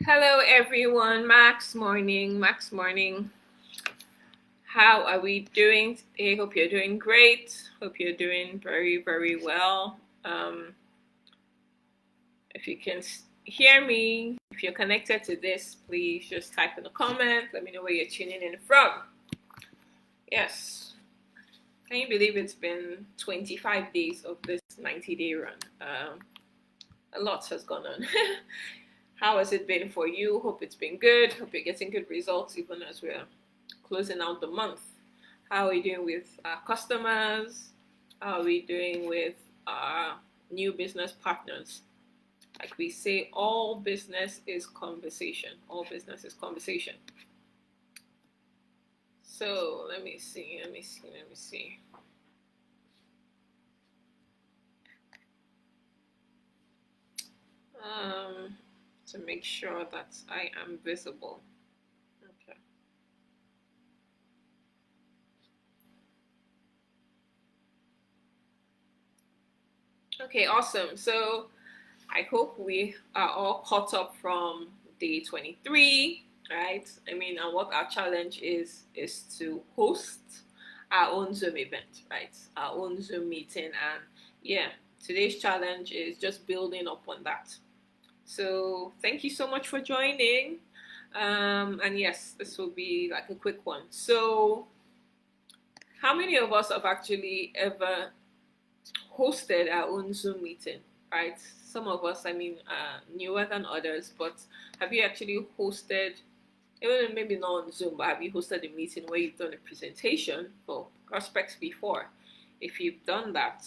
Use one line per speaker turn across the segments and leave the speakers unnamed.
Hello everyone, Max morning. How are we doing today? Hope you're doing great. Hope you're doing very, very well. If you can hear me, if you're connected to this, please just type in the comment. Let me know where you're tuning in from. Yes. Can you believe it's been 25 days of this 90-day run? A lot has gone on. How has it been for you? Hope it's been good. Hope you're getting good results even as we're closing out the month. How are we doing with our customers? How are we doing with our new business partners? Like we say, all business is conversation. All business is conversation. So let me see. Um, to make sure that I am visible. Okay. Okay, awesome. So I hope we are all caught up from day 23, right? I mean, and what our challenge is to host our own Zoom event, right? Our own Zoom meeting. And yeah, today's challenge is just building up on that. So thank you so much for joining. And yes, this will be like a quick one. So, how many of us have actually ever hosted our own Zoom meeting, right? Some of us, I mean, newer than others, but have you actually hosted, even maybe not on Zoom, but have you hosted a meeting where you've done a presentation for prospects before? If you've done that,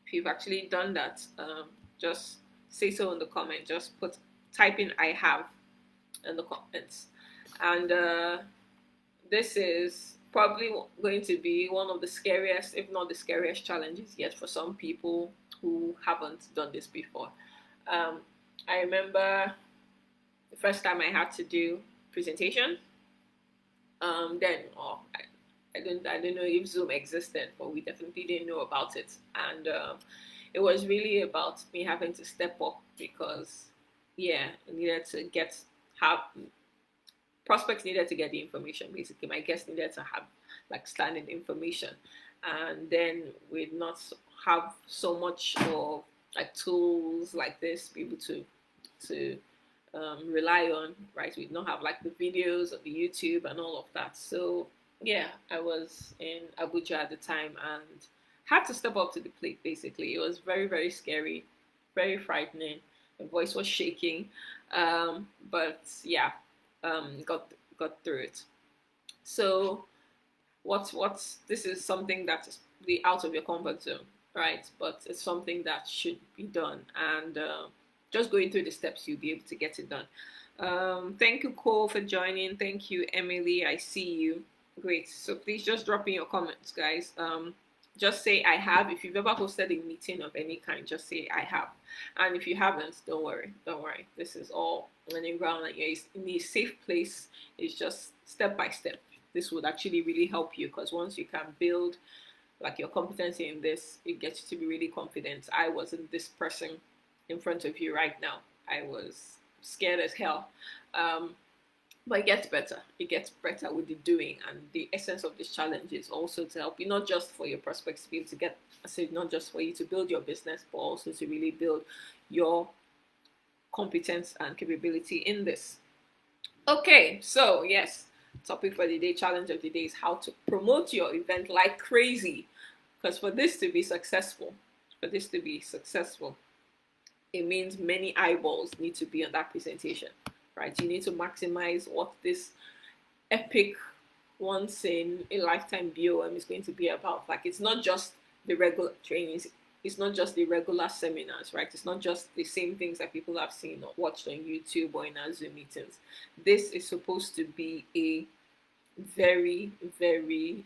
if you've actually done that, just say so in the comment. Just type in "I have" in the comments, and this is probably going to be one of the scariest, if not the scariest, challenges yet for some people who haven't done this before. Um, I remember the first time I had to do presentation. Then, I don't know if Zoom existed, but we definitely didn't know about it, and it was really about me having to step up because, yeah, I needed to have prospects needed to get the information. Basically, my guests needed to have like standing information, and then we'd not have so much of like tools like this be able to rely on, right? We'd not have like the videos of the YouTube and all of that. So yeah, I was in Abuja at the time and had to step up to the plate. Basically, it was very, very scary, very frightening. My voice was shaking, but yeah, got through it. So what's this is something that is the out of your comfort zone, right? But it's something that should be done, and just going through the steps, you'll be able to get it done. Thank you, Cole, for joining. Thank you, Emily. I see you. Great. So please just drop in your comments, guys. Just say I have. If you've ever hosted a meeting of any kind, just say I have. And if you haven't, don't worry. Don't worry. This is all learning ground, and you're in a safe place. It's just step by step. This would actually really help you because once you can build like your competency in this, it gets you to be really confident. I wasn't this person in front of you right now. I was scared as hell. Um, but it gets better. It gets better with the doing, and the essence of this challenge is also to help you, not just for your prospects to be able to get, I said, not just for you to build your business, but also to really build your competence and capability in this. Okay, so yes, topic for the day, challenge of the day is how to promote your event like crazy. Because for this to be successful, it means many eyeballs need to be on that presentation, right? You need to maximize what this epic, once in a lifetime BOM is going to be about. Like, it's not just the regular trainings, it's not just the regular seminars, right? It's not just the same things that people have seen or watched on YouTube or in our Zoom meetings. This is supposed to be a very, very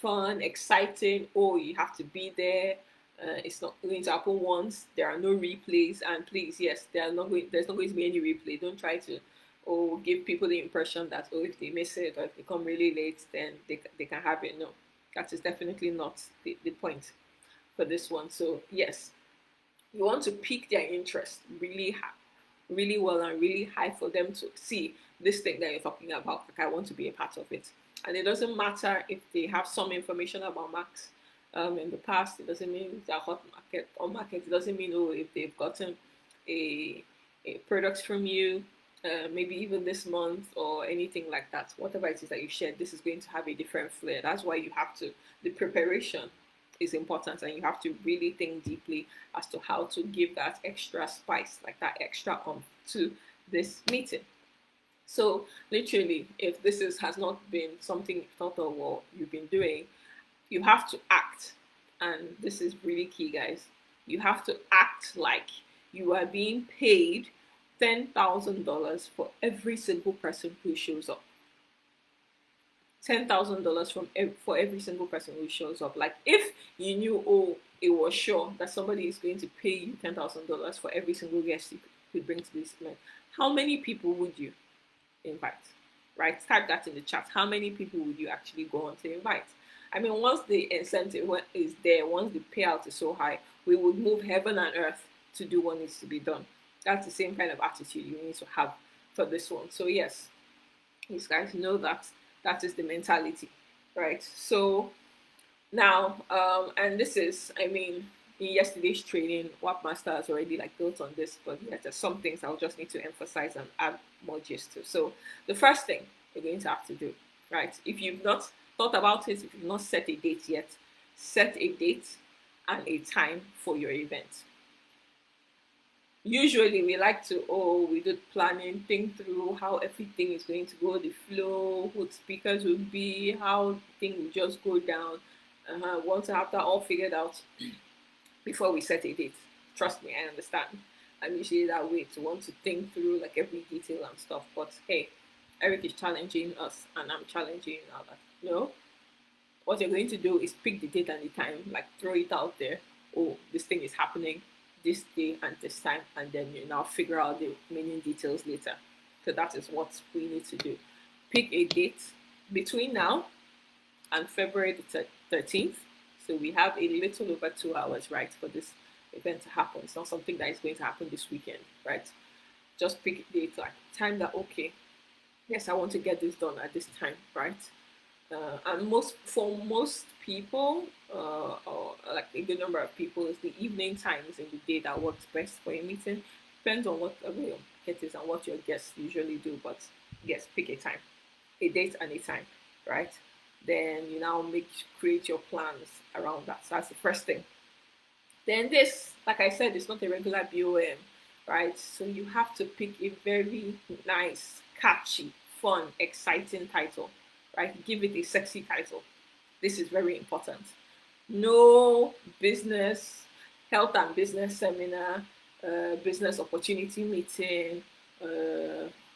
fun, exciting. Oh, you have to be there. It's not going to happen once. There are no replays, and please, yes, there's not going to be any replay. Don't try to give people the impression that if they miss it or if they come really late, then they can have it. No, that is definitely not the point for this one. So yes, you want to pique their interest really hard, really well and really high for them to see this thing that you're talking about. Like, I want to be a part of it. And it doesn't matter if they have some information about Max in the past. It doesn't mean they're hot market or market. It doesn't mean, oh, if they've gotten a, a product from you, maybe even this month or anything like that. Whatever it is that you shared, this is going to have a different flair. That's why you have to, the preparation is important, and you have to really think deeply as to how to give that extra spice, like that extra to this meeting. So literally, if this has not been something you've thought of or you've been doing, you have to act. And this is really key, guys. You have to act like you are being paid $10,000 for every single person who shows up. $10,000 for every single person who shows up. Like, if you knew, oh, it was sure that somebody is going to pay you $10,000 for every single guest you could bring to this event, how many people would you invite? Right? Type that in the chat. How many people would you actually go on to invite? I mean, once the incentive is there, once the payout is so high, we would move heaven and earth to do what needs to be done. That's the same kind of attitude you need to have for this one. So yes, these guys know that is the mentality, right? So now, and this is, I mean, in yesterday's training, what master has already like built on this, but yeah, there's some things I'll just need to emphasize and add more gist to. So the first thing you're going to have to do, right? If you've not thought about it, if you've not set a date yet, set a date and a time for your event. Usually we like to, oh, we do planning, think through how everything is going to go, the flow, who the speakers will be, how things will just go down. Once to have that all figured out before we set a date. Trust me, I understand. I'm usually that way, to want to think through like every detail and stuff. But hey, Eric is challenging us and I'm challenging now that no, what you're going to do is pick the date and the time, like throw it out there. Oh, this thing is happening this day and this time, and then you now figure out the remaining details later. So that is what we need to do. Pick a date between now and February the 13th. So we have a little over 2 hours, right, for this event to happen. It's not something that is going to happen this weekend, right? Just pick a date, like time that, okay, yes, I want to get this done at this time, right? And for most people, or like a good number of people, is the evening times in the day that works best for a meeting. Depends on what your market is and what your guests usually do, but yes, pick a time, a date and a time, right? Then you now create your plans around that. So that's the first thing. Then this, like I said, it's not a regular BOM, right? So you have to pick a very nice, catchy, fun, exciting title, right? Give it a sexy title. This is very important. No business, health and business seminar, business opportunity meeting,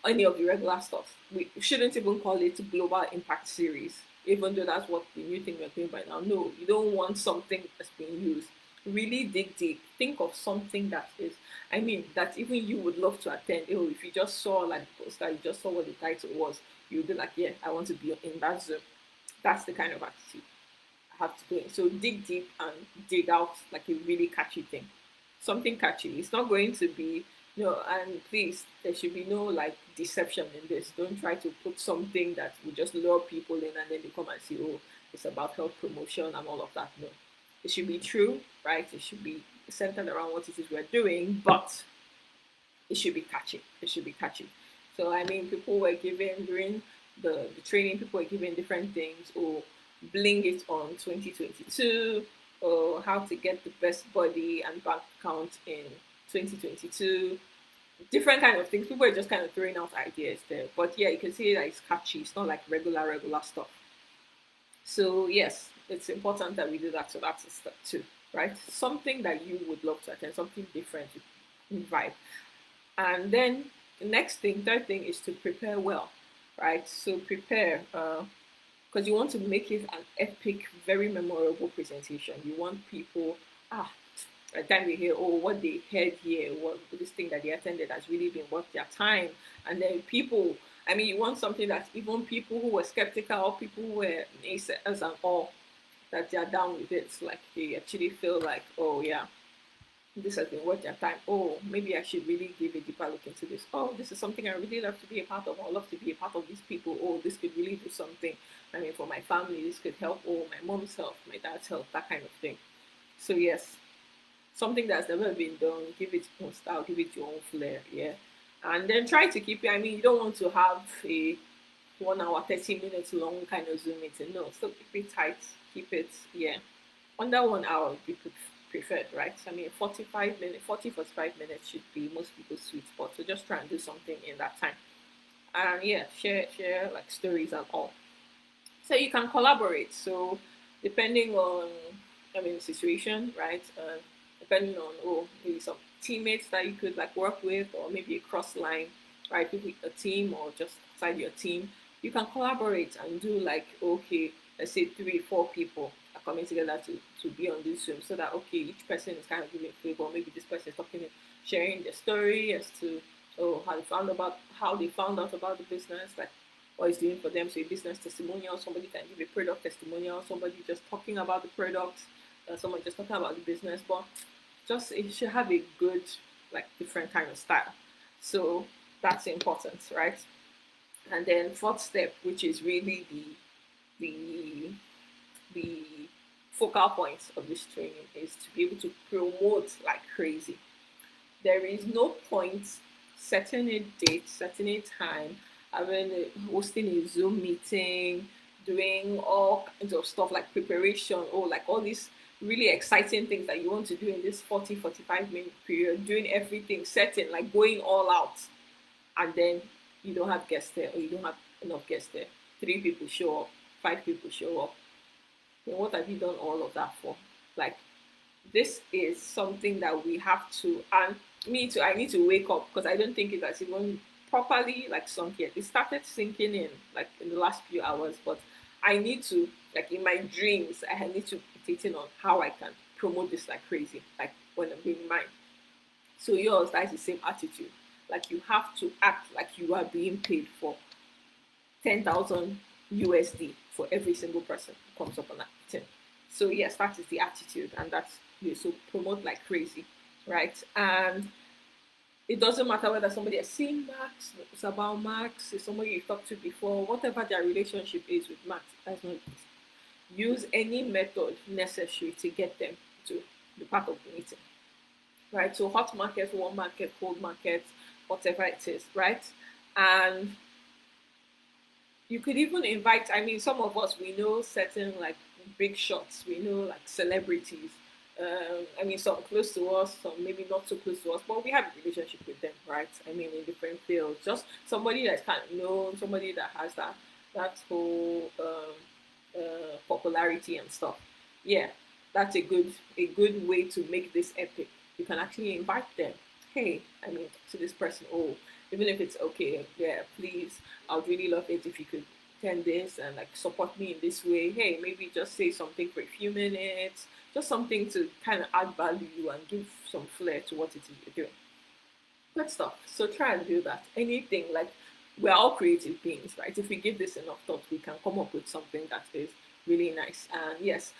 any of the regular stuff. We shouldn't even call it Global Impact Series, even though that's what the new thing we're doing right now. No, you don't want something that's being used. Really dig deep. Think of something that is, I mean, that even you would love to attend. Oh, if you just saw like the poster, you just saw what the title was, you'd be like, yeah, I want to be in that Zoom. That's the kind of attitude I have to do it. So dig deep and dig out like a really catchy thing. Something catchy. It's not going to be, and please, there should be no like deception in this. Don't try to put something that will just lure people in and then they come and see, oh, it's about health promotion and all of that. No. It should be true, right? It should be centered around what it is we're doing, but it should be catchy. It should be catchy. So I mean, people were giving during the training, people were giving different things, or bling it on 2022, or how to get the best body and bank account in 2022. Different kind of things. People are just kind of throwing out ideas there. But yeah, you can see that it's catchy. It's not like regular stuff. So yes, it's important that we do that. So that's a step 2, right? Something that you would love to attend, something different, vibe. And then the next thing, third thing, is to prepare well, right? So prepare, because you want to make it an epic, very memorable presentation. You want people, by the time they hear, oh, what they heard here, what this thing that they attended has really been worth their time. And then people, I mean, you want something that even people who were skeptical, people who were naysayers and all, that they are down with it. So like they actually feel like, oh yeah, this has been worth their time. Oh, maybe I should really give a deeper look into this. Oh, this is something I really love to be a part of. I love to be a part of these people. Oh, this could really do something. I mean, for my family, this could help. Oh, my mom's health, my dad's health, that kind of thing. So yes, something that's never been done. Give it your own style. Give it your own flair. Yeah, and then try to keep it. I mean, you don't want to have a 1 hour, 30 minutes long kind of Zoom meeting. No, still keep it tight. Keep it, yeah, under 1 hour would be preferred, right? I mean, 45 minutes, 40, 45 minutes should be most people's sweet spot. So just try and do something in that time. And yeah, share like stories and all. So you can collaborate. So depending on, I mean, the situation, right? Depending on, oh, maybe some teammates that you could like work with, or maybe a cross line, right? Maybe a team or just outside your team, you can collaborate and do like, okay, let's say 3, 4 people are coming together to be on this Zoom, so that okay, each person is kind of giving a flavor. Maybe this person is talking, sharing their story as to oh how they found out about the business, like what it's doing for them. So a business testimonial, somebody can give a product testimonial, somebody just talking about the product, someone just talking about the business, but just it should have a good, like different kind of style. So that's important, right? And then fourth step, which is really the the focal point of this training, is to be able to promote like crazy. There is no point setting a date, setting a time, hosting a Zoom meeting, doing all kinds of stuff like preparation or like all these really exciting things that you want to do in this 40, 45 minute period, doing everything, setting, like going all out, and then you don't have guests there or you don't have enough guests there. 3 people show up, 5 people show up. Then what have you done all of that for? Like this is something that we have to, and me too, I need to wake up because I don't think it has even properly like sunk yet. It started sinking in like in the last few hours, but I need to, like in my dreams, I need to meditate on how I can promote this like crazy, like when I'm being mine. So yours, that's the same attitude. Like you have to act like you are being paid for 10,000 USD for every single person who comes up on that team. So yes, that is the attitude, and that's you. So promote like crazy, right? And it doesn't matter whether somebody has seen Max, it's about Max, is somebody you've talked to before, whatever their relationship is with Max. That's not use any method necessary to get them to be part of the meeting, right? So hot market, warm market, cold market, whatever it is, right? And you could even invite, I mean, some of us, we know certain like big shots, we know like celebrities. I mean, some close to us, some maybe not so close to us, but we have a relationship with them, right? I mean, in different fields. Just somebody that's kind of known, somebody that has that whole popularity and stuff. Yeah, that's a good way to make this epic. You can actually invite them. Hey, I mean, to this person. Oh, even if it's okay, yeah, please, I would really love it if you could attend this and like support me in this way. Hey, maybe just say something for a few minutes, just something to kind of add value and give some flair to what it is you're doing. Good stuff. So try and do that. Anything like we're all creative beings, right? If we give this enough thought, we can come up with something that is really nice. And yes,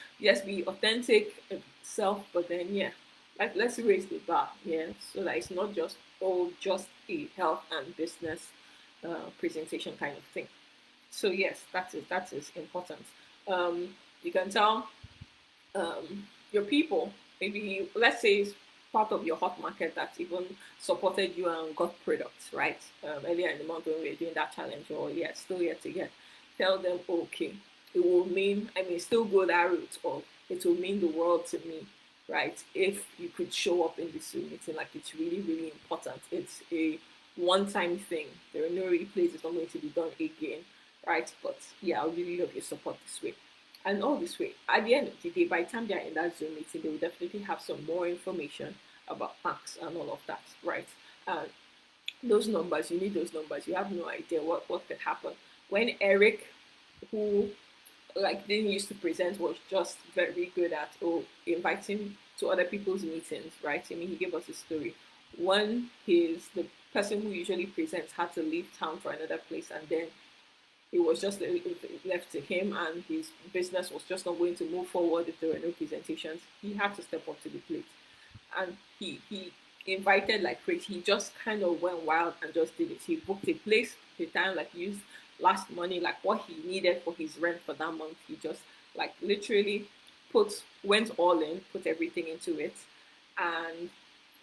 be authentic self, but then yeah, like let's raise the bar, yeah, so that it's not just just a health and business presentation kind of thing. So yes, that is important. You can tell your people, maybe let's say it's part of your hot market that even supported you and got products, right? Earlier in the month when we were doing that challenge, or yeah, still yet again, tell them, okay, it will mean, I mean, still go that route, or it will mean the world to me, right? If you could show up in this Zoom meeting, like it's really, really important. It's a one-time thing. There are no replays. It's not going to be done again, right? But yeah, I really love your support this way. And all this way, at the end of the day, by the time they're in that Zoom meeting, they will definitely have some more information about Max and all of that, right? And those numbers, you need those numbers. You have no idea what could happen. When Eric, who like didn't used to present, was just very good at inviting to other people's meetings, right? I mean, he gave us a story. One, the person who usually presents had to leave town for another place, and then it was just left to him, and his business was just not going to move forward if there were no presentations. He had to step up to the plate. and he invited like crazy. He just kind of went wild and just did it. He booked a place, the time, like used last money, like what he needed for his rent for that month. He just like literally went all in, put everything into it, and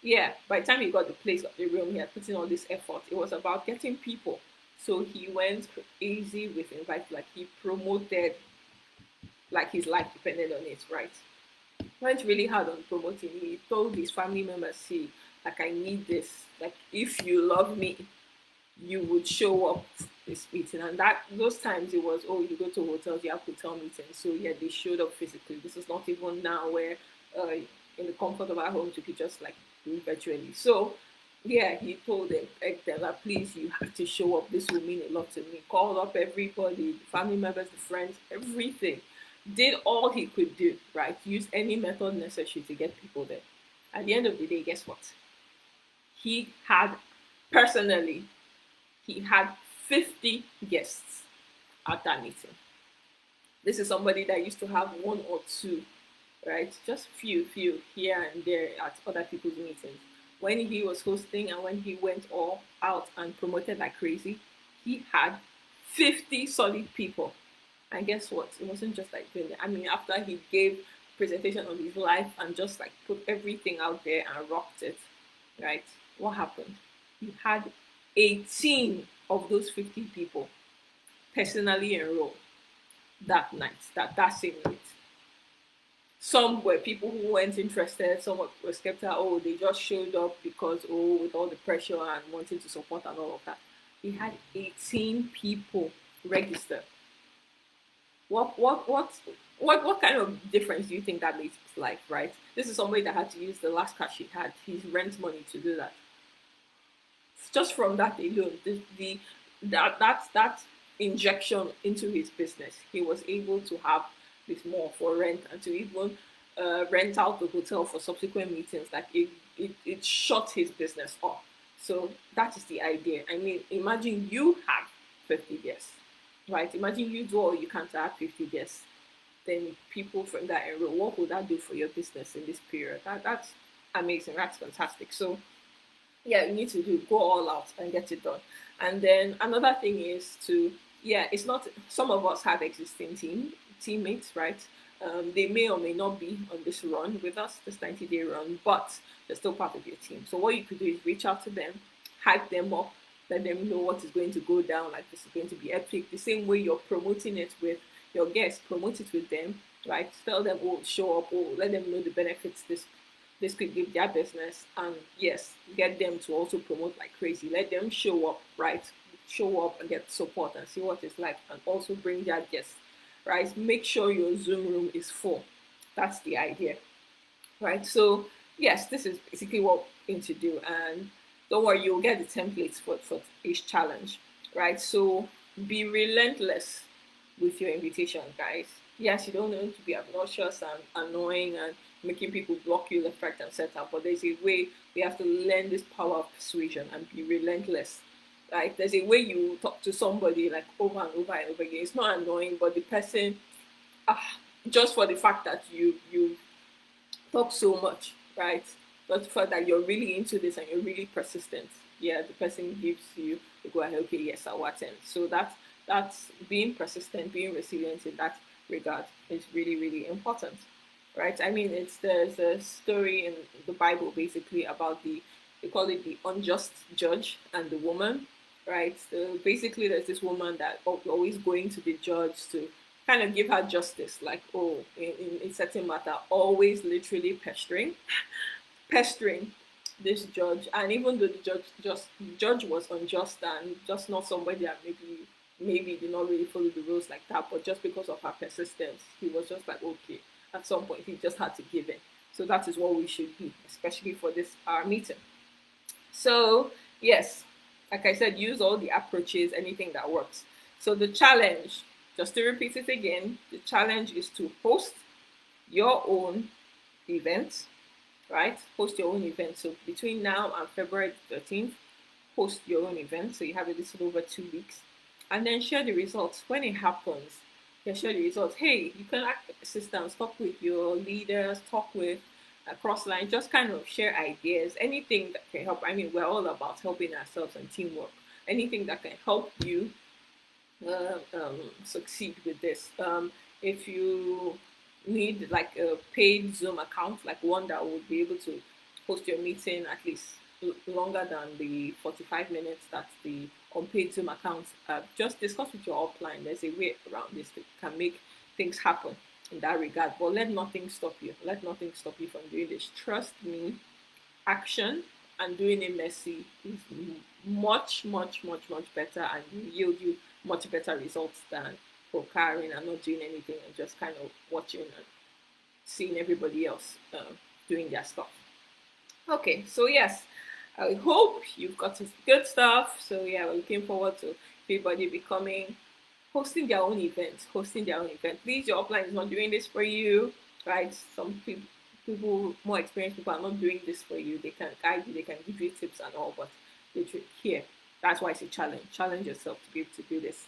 yeah, by the time he got the place, got the room, he had put in all this effort. It was about getting people. So he went crazy with invite, like he promoted like his life depended on it, right? Went really hard on promoting. He told his family members, see, like I need this. Like if you love me, you would show up this meeting. And that those times it was, oh, you go to hotels, you have hotel meetings. So yeah, they showed up physically. This is not even now where in the comfort of our homes you could just like do it virtually. So yeah, he told them, begged them that please you have to show up. This will mean a lot to me. Called up everybody, the family members, the friends, everything. Did all he could do, right? Use any method necessary to get people there. At the end of the day, guess what? He had personally he had 50 guests at that meeting. This is somebody that used to have one or two, right? Just few here and there at other people's meetings. When he was hosting and when he went all out and promoted like crazy, he had 50 solid people. And guess what? It wasn't just like doing it. I mean, after he gave presentation on his life and just like put everything out there and rocked it, right? What happened? He had 18 of those 50 people personally enrolled that night, that same night. Some were people who weren't interested, some were skeptical, oh, they just showed up because, oh, with all the pressure and wanting to support and all of that. He had 18 people register. What kind of difference do you think that makes his life, right? This is somebody that had to use the last cash he had, his rent money to do that. Just from that alone, that injection into his business, he was able to have this more for rent and to even rent out the hotel for subsequent meetings. Like it shut his business off. So that is the idea. I mean, imagine you have 50 guests, right? Imagine you do all you can to have 50 guests. Then people from that area, what would that do for your business in this period? That's amazing. That's fantastic. So yeah, you need to do go all out and get it done. And then another thing is to yeah, it's not some of us have existing teammates, right? They may or may not be on this run with us, this 90-day run, but they're still part of your team. So what you could do is reach out to them, hype them up, let them know what is going to go down, like this is going to be epic. The same way you're promoting it with your guests, promote it with them, right? Tell them, oh, show up, oh, let them know the benefits this could give their business, and yes, get them to also promote like crazy. Let them show up, right? Show up and get support and see what it's like, and also bring their guests, right? Make sure your Zoom room is full. That's the idea, right? So yes, this is basically what we're going to do, and don't worry, you'll get the templates for each challenge, right? So be relentless with your invitation, guys. Yes, you don't want to be obnoxious and annoying and making people block you left, right, and center, but there's a way we have to learn this power of persuasion and be relentless. Like there's a way you talk to somebody like over and over and over again. It's not annoying, but the person, ah, just for the fact that you talk so much, right? Just the fact that you're really into this and you're really persistent. Yeah, the person gives you the go ahead. Okay, yes, I'll attend. So that's being persistent, being resilient in that regard is really really important, right? I mean, it's there's a story in the Bible basically about they call it the unjust judge and the woman, right? So basically, there's this woman that always going to the judge to kind of give her justice, like oh, in certain matter, always literally pestering this judge, and even though the judge was unjust and just not somebody that maybe did not really follow the rules like that, but just because of her persistence, he was just like okay. At some point, he just had to give in. So that is what we should be, especially for this our meeting. So yes, like I said, use all the approaches, anything that works. So the challenge, just to repeat it again, the challenge is to host your own event, right? Host your own event. So between now and February 13th, host your own event. So you have a little over 2 weeks. And then share the results when it happens. Yeah, share the results. Hey, you can act assistants, talk with your leaders, talk with across line, just kind of share ideas, anything that can help. I mean, we're all about helping ourselves and teamwork. Anything that can help you succeed with this. If you need like a paid Zoom account, like one that would be able to host your meeting at least longer than the 45 minutes that the unpaid Zoom accounts, just discuss with your upline. There's a way around this that can make things happen in that regard. But let nothing stop you. Let nothing stop you from doing this. Trust me, action and doing it messy is much, much, much, much better and will yield you much better results than procuring and not doing anything and just kind of watching and seeing everybody else doing their stuff. Okay, so yes, I hope you've got some good stuff. So yeah, we're looking forward to everybody becoming hosting their own events, hosting their own event. Please, your upline is not doing this for you, right? Some people, more experienced people are not doing this for you. They can guide you, they can give you tips and all, but here, that's why it's a challenge. Challenge yourself to be able to do this.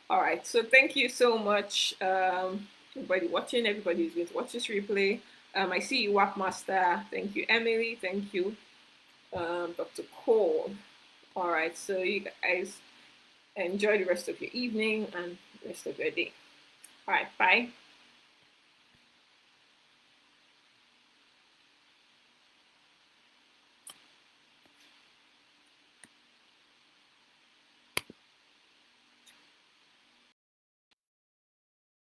All right, so thank you so much, everybody watching, everybody who's going to watch this replay. I see you, WAP Master. Thank you, Emily. Thank you, Dr. Cole. All right, so you guys enjoy the rest of your evening and the rest of your day. All right, bye.